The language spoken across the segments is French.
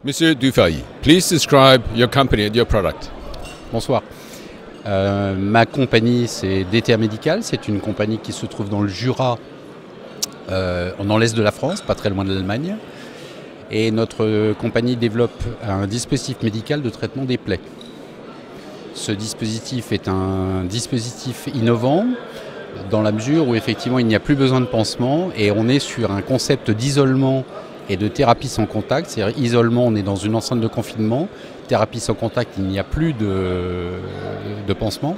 Monsieur Dufay, please describe your company and your product. Bonsoir. Ma compagnie, c'est DTA Médical. C'est une compagnie qui se trouve dans le Jura, dans l'est de la France, pas très loin de l'Allemagne. Et notre compagnie développe un dispositif médical de traitement des plaies. Ce dispositif est un dispositif innovant dans la mesure où effectivement il n'y a plus besoin de pansement et on est sur un concept d'isolement et de thérapie sans contact. C'est-à-dire isolement, on est dans une enceinte de confinement. Thérapie sans contact, il n'y a plus de pansement.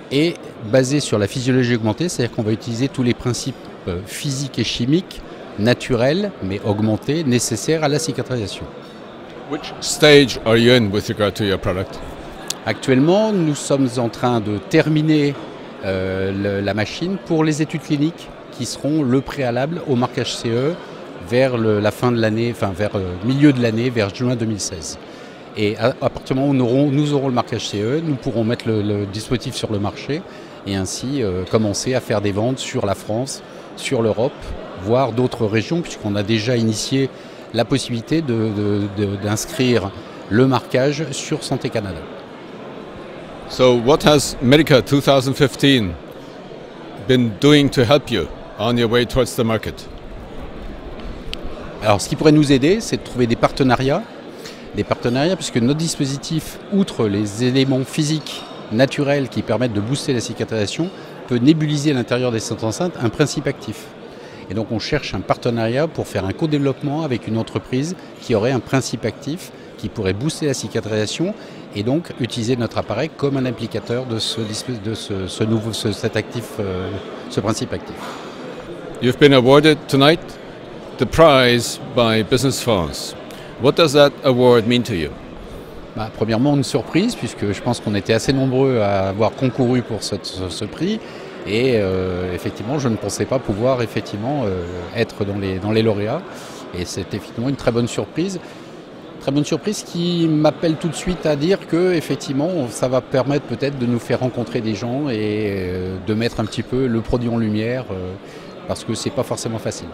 Et basé sur la physiologie augmentée, c'est-à-dire qu'on va utiliser tous les principes physiques et chimiques, naturels, mais augmentés, nécessaires à la cicatrisation. Which stage are you in with regard to your product? Actuellement, nous sommes en train de terminer la machine pour les études cliniques qui seront le préalable au marquage CE vers la fin de l'année, enfin vers milieu de l'année, vers juin 2016. Et à partir du moment où nous aurons le marquage CE, nous pourrons mettre le dispositif sur le marché et ainsi commencer à faire des ventes sur la France, sur l'Europe, voire d'autres régions, puisqu'on a déjà initié la possibilité d'inscrire le marquage sur Santé Canada. So what has Medica 2015 been doing to help you on your way towards the market? Alors ce qui pourrait nous aider, c'est de trouver des partenariats puisque notre dispositif, outre les éléments physiques naturels qui permettent de booster la cicatrisation, peut nébuliser à l'intérieur des centres enceintes un principe actif. Et donc on cherche un partenariat pour faire un co-développement avec une entreprise qui aurait un principe actif qui pourrait booster la cicatrisation et donc utiliser notre appareil comme un applicateur de ce principe actif. You've been awarded tonight the prize by Business France. What does that award mean to you? Premièrement, une surprise, puisque je pense qu'on était assez nombreux à avoir concouru pour ce prix. Et effectivement, je ne pensais pas pouvoir être dans les lauréats. Et c'est effectivement une très bonne surprise. Très bonne surprise qui m'appelle tout de suite à dire que effectivement, ça va permettre peut-être de nous faire rencontrer des gens et de mettre un petit peu le produit en lumière, parce que c'est pas forcément facile.